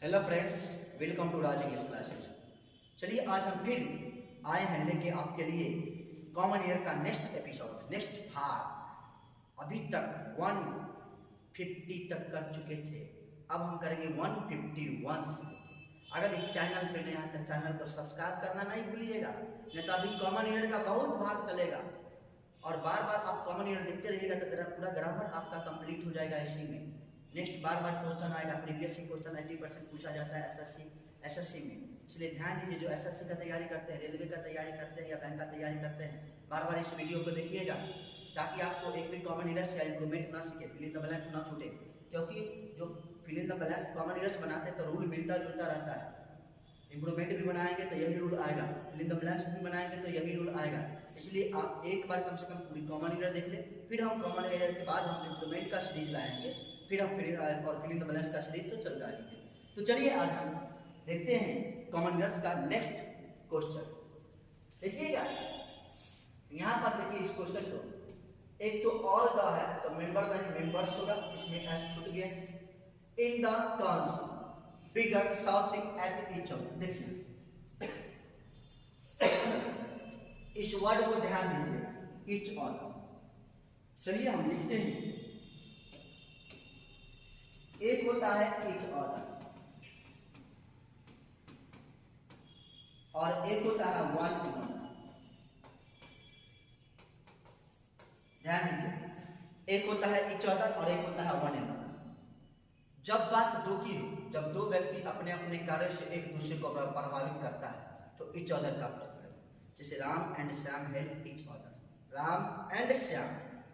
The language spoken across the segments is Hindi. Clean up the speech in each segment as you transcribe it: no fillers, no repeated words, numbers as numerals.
Hello friends, welcome to Raj English classes. चलिए आज हम फिर आए हैं लेके आपके लिए कॉमन ईयर का नेक्स्ट एपिसोड, नेक्स्ट भाग। अभी तक 150 तक कर चुके थे, अब हम करेंगे 151 से। अगर इस चैनल पे नया है तो चैनल को सब्सक्राइब करना नहीं भूलिएगा, नहीं तो अभी कॉमन ईयर का बहुत भाग चलेगा और बार बार आप कॉमन ईयर देखते रहिएगा तो पूरा ग्रामर आपका कंप्लीट हो जाएगा। इसी में नेक्स्ट बार बार क्वेश्चन आएगा। प्रीवियस क्वेश्चन 80% पूछा जाता है एसएससी में, इसलिए ध्यान दीजिए। जो एसएससी का तैयारी करते हैं, रेलवे का तैयारी करते हैं या बैंक का तैयारी करते हैं, बार बार इस वीडियो को देखिएगा ताकि आपको एक भी कॉमन ईयर्स या इंप्रूवमेंट ना सीखे, फिल इन द ब्लैंक ना छूटे। क्योंकि जो fill in the blank common errors बनाते हैं तो रूल मिलता जुलता रहता है। इंप्रूवमेंट भी बनाएंगे तो यही रूल आएगा, फिल इन द ब्लैंक्स भी बनाएंगे तो यही रूल आएगा। इसलिए आप एक बार कम से कम पूरी कॉमन ईयर देख ले, फिर हम कॉमन ईयर के बाद हम इंप्रूवमेंट का सीरीज लाएंगे, फिर हम और फिल इन द ब्लैंक्स का सीरीज तो चल जाएंगे। तो चलिए आज हम देखते हैं कॉमन ईयर्स का नेक्स्ट क्वेश्चन। देखिएगा यहाँ पर, देखिए इस क्वेश्चन को, एक तो ऑल का है तो मेंबर का ही मेंबर्स होगा, इसमें एस छूट गया। In the terms bigger shouting at each other. देखिए इस वर्ड को ध्यान दीजिए, ईच अदर। चलिए हम लिखते हैं, एक होता है ईच अदर और एक होता है वन अनदर। ध्यान दीजिए, एक होता है ईच अदर और एक होता है वन अनदर। जब बात दो की हो, जब दो व्यक्ति अपने अपने कार्य से एक दूसरे को प्रभावित करता है तो ईच अदर का प्रयोग करें। जैसे Ram and Shyam help each other, Ram and Shyam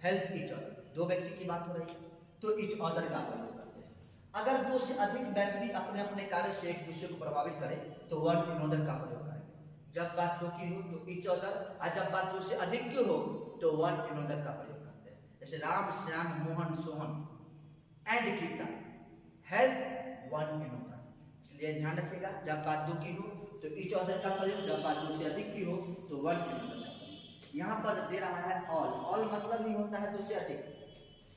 help each other. दो व्यक्ति की बात हो रही है तो ईच अदर का प्रयोग करते हैं। अगर दो से अधिक व्यक्ति अपने अपने कार्य से एक दूसरे को प्रभावित करें तो वन अनदर का प्रयोग करेंगे। जब बात दो की हो तो ईच अदर, और जब बात दो से अधिक की हो तो वन अनदर का प्रयोग करते हैं। जैसे राम श्याम मोहन सोहन एंड कीर्तन हेल्प वन अनदर। इसलिए ध्यान रखिएगा, जब बात दो की हो तो ईच अदर का प्रयोग, जब बात दो से अधिक की हो तो वन अनदर का प्रयोग। यहाँ पर दे रहा है ऑल। ऑल मतलब ही होता है दो से अधिक,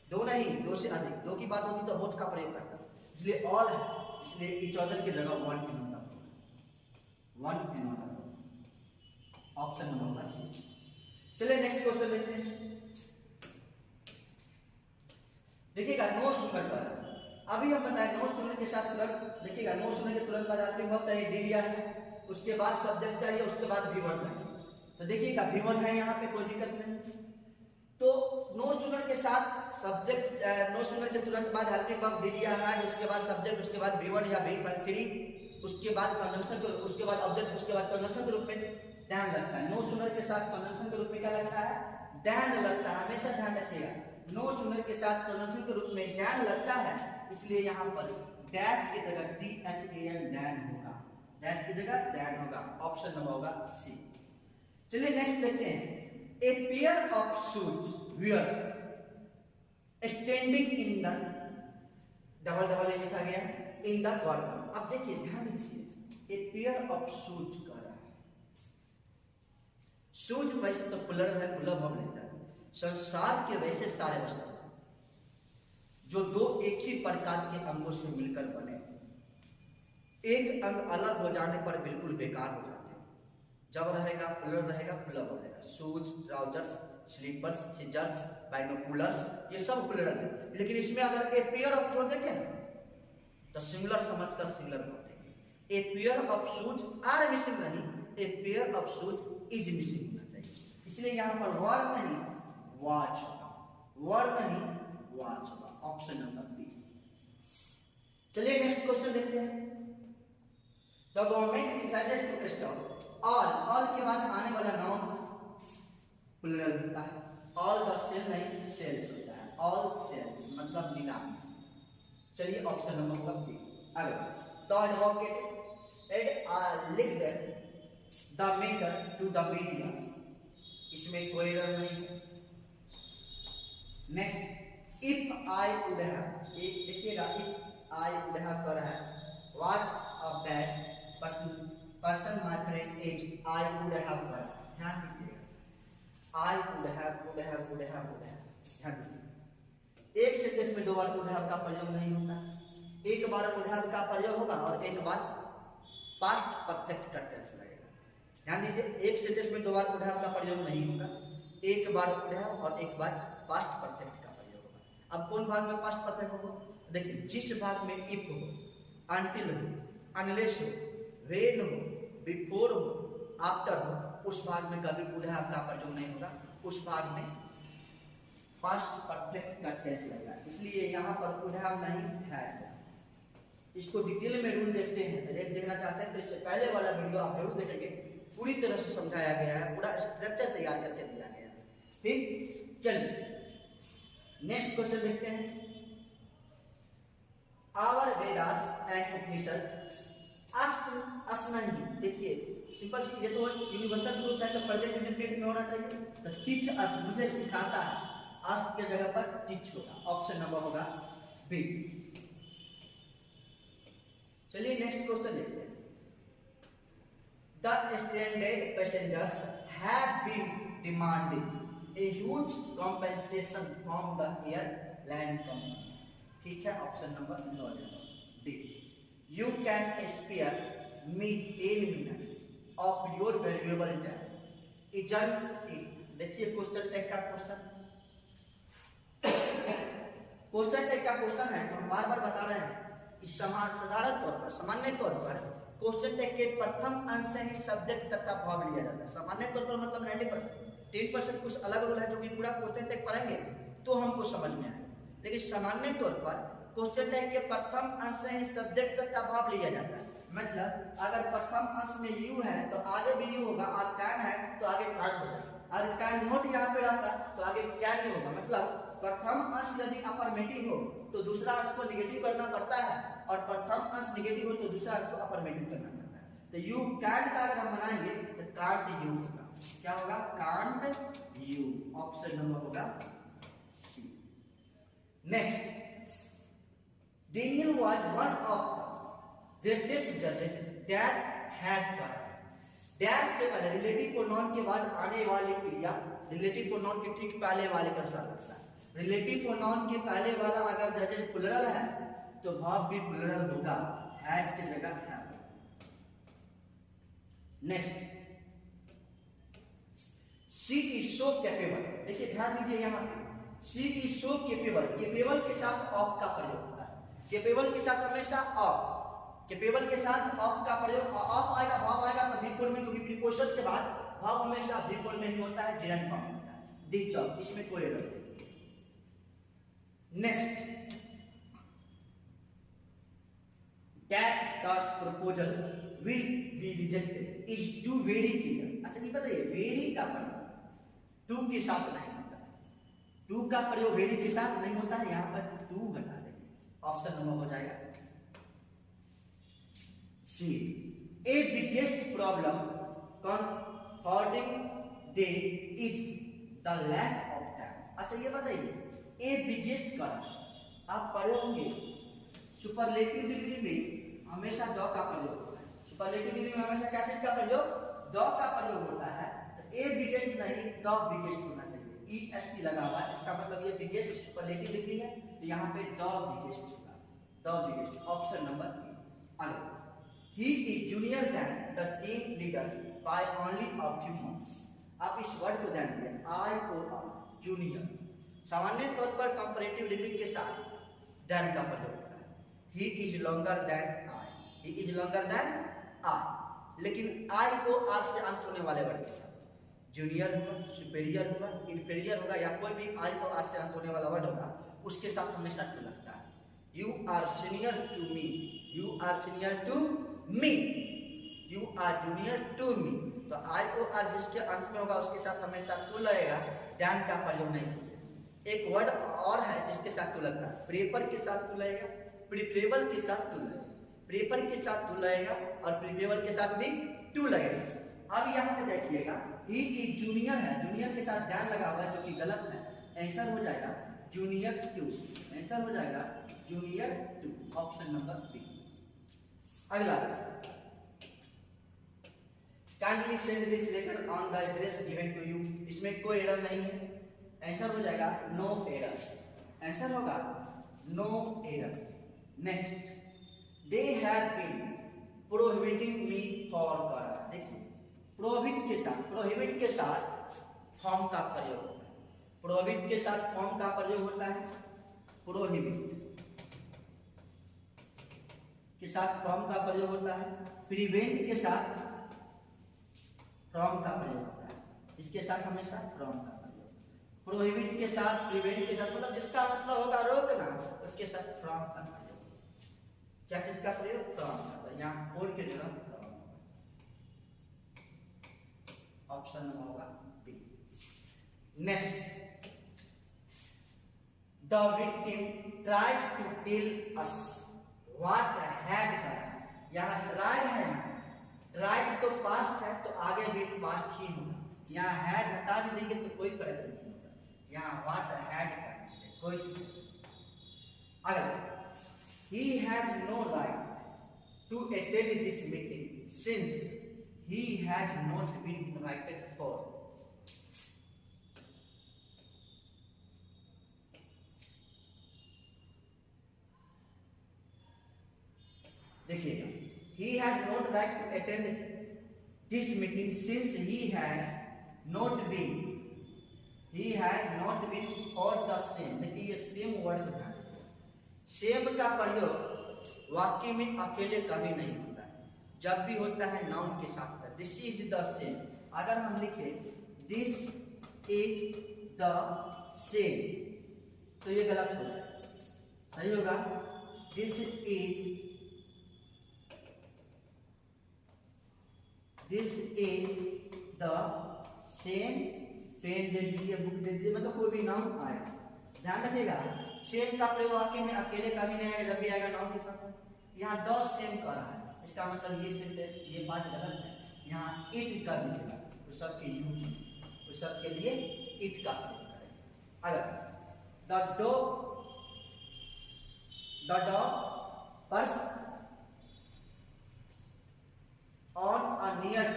दो नहीं दो से अधिक। दो की बात होती तो बोथ का प्रयोग करता, इसलिए ऑल है, इसलिए ईच अदर की जगह one another, one another. Option number C. चलिए नेक्स्ट क्वेश्चन देखते हैं। देखिएगा नो सुनकर कर, अभी हम बताएं नो सुनने के साथ तुरंत, देखिएगा नो सुनने के तुरंत बाद आदमी वक्त है डी दिया है, उसके बाद सब्जेक्ट चाहिए, उसके बाद V1 चाहिए। तो देखिएगा V1 है यहाँ पे, कोई दिक्कत नहीं। तो नो सुनर के साथ सब्जेक्ट, नो सुनर के तुरंत बाद हेल्पिंग वर्ब डी दिया है, उसके बाद सब्जेक्ट, उसके बाद V1 या V3, उसके बाद कंजंक्शन, उसके बाद ऑब्जेक्ट, उसके बाद कंजंक्शन के रूप में ध्यान लगता है। नो सुनर के साथ कंजंक्शन के रूप में क्या लगता है? ध्यान लगता है। हमेशा ध्यान रखिएगा, नो सुनर के साथ कंजंक्शन के रूप में ध्यान लगता है, इसलिए यहाँ पर दैट की जगह DHAN दैन होगा, दैट की जगह दैन होगा। ऑप्शन नंबर होगा सी। चलिए नेक्स्ट देखते हैं। ए pair of shoes wear standing in the, double double लिखा गया है, इन द कॉर्नर। अब देखिए ध्यान दीजिए, ए पेयर ऑफ शूज का रहा है। शूज वैसे तो प्लरल है, प्लुरल फॉर्म लेता है। संसार के वैसे सारे वस्तु जो दो एक ही प्रकार के अंगों से मिलकर बने, एक अंग अलग हो जाने पर बिल्कुल बेकार हो जाते हैं। जब रहेगा प्लुरल रहेगा, प्लुरल बनेगा। Shoes, trousers, slippers, scissors, binoculars, ये सब प्लुरल है। लेकिन इसमें अगर ए पेयर ऑफ जोड़ देंगे ना तो सिंगुलर समझकर सिंगुलर बोल देंगे। A pair of shoes are missing नहीं, a pair of shoes is missing होना चाहिए। इसलिए यहाँ पर वर नहीं वॉच होगा, वर नहीं वॉच होगा। Option number B. चलिए नेक्स्ट क्वेश्चन देखते हैं। The government decided to stop all, all के बाद आने वाला नाउन प्लुरल होता है। ऑल द सेल नहीं सेल्स होता है, ऑल सेल्स मतलब नीलामी। चलिए ऑप्शन नंबर होगा बी। अगला, the advocate linked the matter to the media, इसमें कोई एरर नहीं है। Next, if I would have, देखिएगा इफ आई वुड हैव कर है, what a bad person my friend is, I would have कर, ध्यान दीजिएगा। आई वुड हैव ध्यान दीजिए। एक सेंटेंस में दो बार वुड हैव का प्रयोग नहीं होता, एक बार वुड हैव का प्रयोग होगा और एक बार पास्ट परफेक्ट का टेंस लगेगा। ध्यान दीजिए, एक सेंटेंस में 2 बार वुड हैव का प्रयोग नहीं होगा, एक बार वुड हैव और एक बार पास्ट परफेक्ट का प्रयोग होगा। अब कौन भाग में पास्ट परफेक्ट होगा? देखिए, जिस भाग में इफ हो, अनटिल हो, अनलेस हो, व्हेन हो, बिफोर हो, आफ्टर हो, उस भाग में कभी वुड हैव का प्रयोग नहीं होगा, उस भाग में पास्ट परफेक्ट का टेंस लगेगा। इसलिए यहाँ पर वुड हैव नहीं है। इसको डिटेल में रूल देखते हैं, देखना चाहते हैं तो इससे पहले वाला वीडियो आप जरूर देखेंगे, पूरी तरह से समझाया गया है, पूरा स्ट्रक्चर तैयार करके दिया गया है। ठीक, चलिए नेक्स्ट क्वेश्चन देखते हैं। Our Vedas and Upanishad asked us नहीं, देखिए सिंपल सी, ये तो यूनिवर्सल ट्रूथ है तो प्रेजेंट इंडेफिनिट में होना चाहिए, तो टीच अस, मुझे सिखाता है, अस के जगह पर टीच होगा, ऑप्शन नंबर होगा बी। चलिए नेक्स्ट क्वेश्चन देखते हैं। The stranded passengers have been demanding a huge compensation from the airline company. ठीक है, option number D. You can spare me 10 minutes of your valuable time, isn't it. देखिए क्वेश्चन टैग का क्वेश्चन है, तो हम बार बार बता रहे हैं कि साधारण तौर पर, सामान्य तौर पर क्वेश्चन टैग के प्रथम अंश से ही सब्जेक्ट तथा भाव लिया जाता है। सामान्य तौर पर मतलब 90%, 10% कुछ अलग रूल है जो कि पूरा क्वेश्चन टैग पढ़ेंगे तो हमको समझ में आए, लेकिन सामान्य तौर पर क्वेश्चन टैग के प्रथम अंश से ही सब्जेक्ट तथा भाव लिया जाता है। मतलब अगर प्रथम अंश में यू है तो आगे भी यू होगा, और कैन है तो आगे कैन होगा, और कैन नॉट यहाँ पे रहता तो आगे कैन ही होगा। मतलब प्रथम अंश यदि अफर्मेटिव हो तो दूसरा अंश को निगेटिव करना पड़ता है, और प्रथम अंश निगेटिव हो तो दूसरा अंश को अफर्मेटिव करना पड़ता है। तो यू कैंट का अगर हम बनाएंगे तो कांट यू होगा, क्या होगा? कांट यू, ऑप्शन नंबर होगा C. Next, Daniel was one of the greatest judges that had power. That के पहले रिलेटिव प्रोनाउन के बाद आने वाली क्रिया रिलेटिव प्रोनाउन के ठीक पहले वाले का अनुसार लगता है। रिलेटिव प्रोनाउन के पहले वाला अगर जजेस प्लुरल है तो वर्ब भी प्लुरल होगा, हैज की जगह है। Next, she is so capable. देखिए ध्यान दीजिए, यहाँ पे she is so capable, capable के साथ ऑफ का प्रयोग होता है। कैपेबल के साथ हमेशा ऑफ, कैपेबल के साथ ऑफ का प्रयोग, ऑफ आएगा भाव आएगा तो बिफोर में, क्योंकि प्रीपोजिशन के बाद भाव हमेशा बिफोर में ही होता है, जेरेंट फॉर्म होता है। दिस जॉब, इसमें कोई एरर नहीं। Next, that the proposal will be rejected is too very clear. अच्छा नहीं बताइए, वेरी का प्रयोग टू के साथ नहीं होता, टू का प्रयोग वेरी के साथ नहीं होता है, यहां पर टू हटा देंगे, ऑप्शन नंबर हो जाएगा C. A biggest problem confronting they is the lack of time. अच्छा ये बताइए, ए बिगेस्ट का आप पढ़े होंगे सुपरलेटिव डिग्री में हमेशा द का प्रयोग होता है। सुपरलेटिव डिग्री में हमेशा क्या चीज का प्रयोग? द का प्रयोग होता है। तो ए बिगेस्ट नहीं, द बिगेस्ट होना चाहिए, ई एस टी लगा हुआ है, इसका मतलब ये बिगेस्ट सुपरलेटिव डिग्री है, तो यहाँ पे द बिगेस्ट होगा, द बिगेस्ट, ऑप्शन नंबर अगला। He is junior than the team leader by only a few months। आप इस वर्ड को ध्यान दीजिए, I O R, जूनियर। सामान्य तौर पर कंपैरेटिव डिग्री के साथ than का प्रयोग होता है। He is longer than I, he is longer than I, लेकिन I O R से अंत होने वाले वर्ड के साथ जूनियर होगा, सुपेरियर होगा, इंफीरियर होगा, या कोई भी I O R से अंत होने वाला वर्ड होगा, उसके साथ हमेशा टू लगता है। You are senior to me, you are senior to me, you are junior to me। तो I O R जिसके अंत में होगा उसके साथ हमेशा टू लगेगा, ध्यान का प्रयोग नहीं कीजिए। एक वर्ड और है जिसके साथ टू लगता है, प्रेपर के साथ टू लगेगा, प्रीफरेबल के साथ टू लगेगा, प्रेपर के साथ टू लगेगा और प्रीफरेबल के साथ भी टू लगेगा। अब यहाँ पे देखिएगा, ही इज जूनियर है, जूनियर के साथ ध्यान लगा हुआ है जो कि गलत है, आंसर हो जाएगा जूनियर टू, आंसर हो जाएगा junior to, option number B. अगला, kindly send this letter on the address given to you, इसमें कोई एरर नहीं है, आंसर हो जाएगा नो एरर, आंसर होगा no error. Next, they have been prohibiting me for कर। देखिए प्रोहिबिट के साथ फॉर्म का प्रयोग होता है। प्रोहिबिट के साथ फॉर्म का प्रयोग होता है। प्रोहिबिट के साथ फॉर्म का प्रयोग होता है। प्रिवेंट के साथ फ्रॉम का प्रयोग होता है। इसके साथ हमेशा फ्रॉम का प्रयोग। प्रोहिबिट के साथ प्रिवेंट के साथ मतलब जिसका मतलब होगा रोकना, उसके साथ फ्रॉम का प्रयोग। क्या चीज का प्रयोग? फ्रॉम का। यहाँ और के जगह फ्रॉम। ऑप्शन नंबर होगा B. Next, the victim tried to tell us what had done. यहाँ ट्राइड है, ट्राइड तो पास्ट है तो आगे भी पास्ट ही होगा। यहाँ हैड हटा भी देंगे तो कोई फर्क नहीं होगा। यहाँ व्हाट हैड डन कोई। अगर he has no right to attend this meeting since he has not been invited for। देखिएगा, he has not right to attend this meeting since he has not been for the same। देखिए ये सेम वर्ड को ध्यान। सेम का प्रयोग वाक्य में अकेले कभी नहीं होता है, जब भी होता है नाउन के साथ होता है। This is the same. अगर हम लिखे दिस इज द सेम तो ये गलत होगा, सही होगा। This is the same pen दे दीजिए, बुक दे दीजिए, मतलब कोई भी नाउन आए। ध्यान रखिएगा, सेम का प्रयोग वाक्य में अकेले कभी नहीं आएगा, जब भी आएगा नाउन के साथ। यहाँ द सेम कर रहा है, इसका मतलब ये सेंटेंस ये पार्ट गलत है। यहाँ इट कर दीजिएगा, उस सब के यूज, उस सब के लिए इट का प्रयोग करें। अगर the dog burst on a near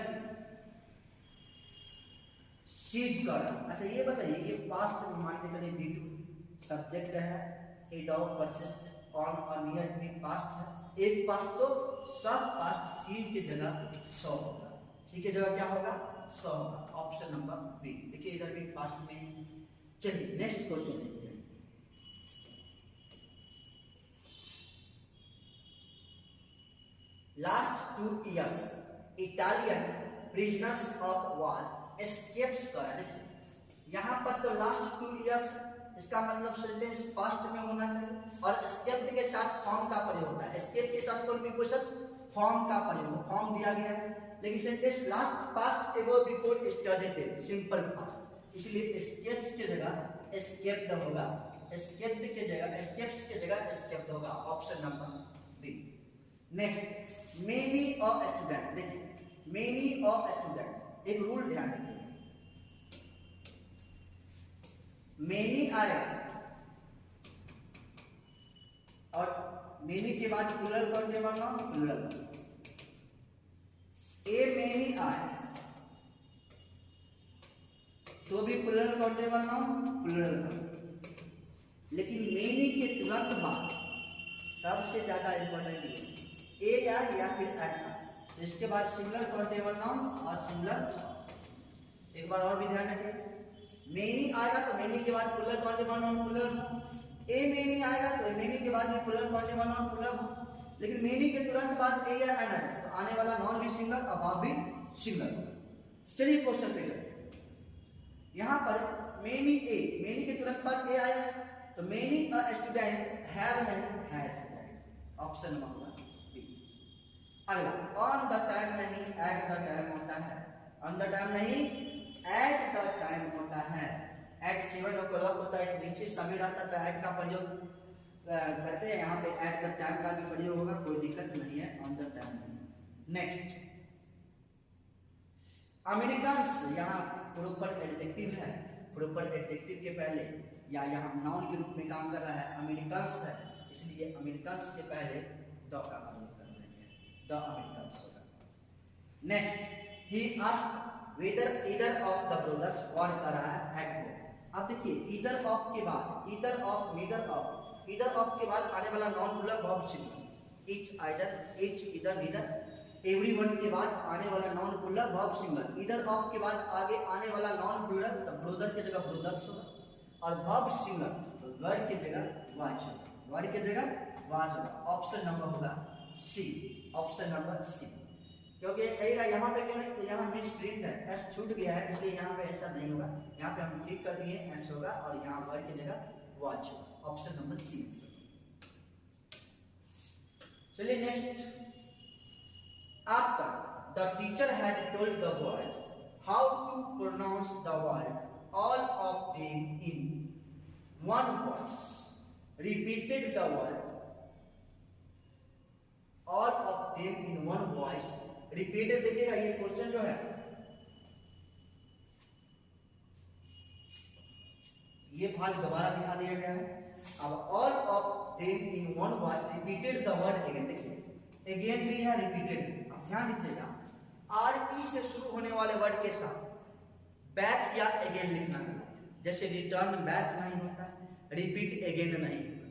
sees कर। अच्छा ये बताइए, ये पास्ट में मान के चलिए D2 सब्जेक्ट है, ए डॉग परसिस्ट ऑन और नियर ट्री पास्ट है। एक पास्ट तो सब पास्ट सी की जगह सौ होगा। सी की जगह क्या होगा? सौ होगा। Option number B. देखिए इधर भी पास्ट में। चलिए नेक्स्ट क्वेश्चन देखते हैं। Last 2 years Italian prisoners of war escapes कर। देखिए यहाँ पर तो लास्ट 2 years, इसका मतलब सेंटेंस पास्ट में होना चाहिए और एस्केप के साथ फॉर्म का प्रयोग होता है। एस्केप के साथ कोई भी क्वेश्चन फॉर्म का प्रयोग, फॉर्म दिया गया है, लेकिन सेंटेंस लास्ट पास्ट एगो बिफोर स्टडी थे, सिंपल पास्ट, इसलिए एस्केप्स की जगह एस्केप्ड होगा। एस्केप्ड की जगह एस्केप्स की जगह एस्केप्ड होगा। Option number B. Next, many of student. देखिए मेनी ऑफ स्टूडेंट, एक रूल ध्यान रखिए, मेनी आएगा और मेनी के बाद प्लूरल करने वाला प्लूरल। ए मेनी आए तो भी प्लूरल करने वाला प्लूरल। लेकिन मेनी के तुरंत बाद सबसे ज्यादा इंपॉर्टेंट है ए या फिर एट, इसके बाद सिंगुलर कंटेबल नाउन और सिंगुलर। एक बार और भी ध्यान रखिए, मेनी आएगा तो मेनी के बाद plural countable noun plural. A many आएगा तो मेनी के बाद भी प्लूरल कंटेबल नाउन प्लूरल। लेकिन मेनी के तुरंत बाद ए या एन है तो आने वाला नाउन भी सिंगुलर और वर्ब भी सिंगुलर। चलिए क्वेश्चन पे चलते हैं। यहाँ पर मेनी ए, मेनी के तुरंत बाद ए आया तो मेनी अ स्टूडेंट हैव नहीं हैज। Option number B. अगला, ऑन द टाइम नहीं एट द टाइम होता है। ऑन द टाइम नहीं एट द टाइम होता है। एट 7 o'clock होता है, एक निश्चित समय रहता है, एट का प्रयोग करते हैं। यहाँ पे एट द टाइम का भी प्रयोग होगा, कोई दिक्कत नहीं है, ऑन द टाइम नहीं। नेक्स्ट, अमेरिकन्स, यहाँ प्रॉपर एडजेक्टिव है, प्रॉपर एडजेक्टिव के पहले या यहाँ नाउन के रूप में काम कर रहा है, अमेरिकन्स है, इसलिए अमेरिकन्स के पहले द का प्रयोग कर देंगे, द अमेरिकन्स होगा। Next, he asked whether either of the brothers were कर रहा है एट होम। अब देखिए ईदर ऑफ के बाद, either of neither of, either of के बाद आने वाला non plural verb singular. Each either either. Everyone के बाद आने वाला non plural verb singular. Either of के बाद आगे आने वाला नॉन प्लूरल, तो ब्रोदर की जगह ब्रोदर्स होगा और वर्ब सिंगुलर तो वर्ड की जगह वाज होगा, वर्ड की जगह वाज होगा। ऑप्शन नंबर होगा सी, ऑप्शन नंबर सी। क्योंकि कहेगा यहाँ पे क्या तो यहाँ मिस प्रिंट है, एस छूट गया है, इसलिए यहाँ पे ऐसा नहीं होगा। यहाँ पे हम ठीक कर दिए एस होगा और यहाँ वर्ड की जगह वाज होगा। Option number C. चलिए next, after the teacher had told the boys how to pronounce the word, all of them in one voice repeated the word, all of them in one voice repeated। देखिएगा ये क्वेश्चन जो है ये भाग दोबारा दिखा दिया गया है। अब all of them in one voice repeated the word again। देखिए again भी है, repeated। ध्यान दीजिएगा, आर ई से शुरू होने वाले वर्ड के साथ बैक या अगेन लिखना है। जैसे रिटर्न बैक नहीं होता है, रिपीट अगेन नहीं होता,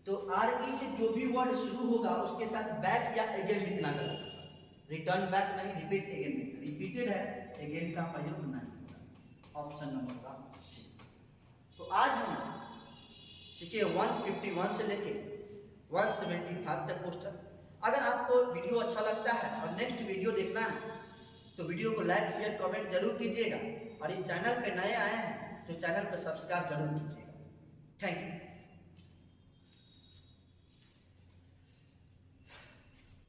तो आर ई से जो भी वर्ड शुरू होगा उसके साथ बैक या अगेन लिखना गलत। रिटर्न बैक नहीं, रिपीट अगेन नहीं, रिपीटेड है, अगेन का प्रयोग नहीं होगा। ऑप्शन नंबर का सी। तो आज हम सीखे 151 से लेके 175 तक क्वेश्चन। अगर आपको वीडियो अच्छा लगता है और नेक्स्ट वीडियो देखना है तो वीडियो को लाइक शेयर कमेंट जरूर कीजिएगा और इस चैनल पे नए आए हैं तो चैनल को सब्सक्राइब जरूर कीजिएगा। Thank you.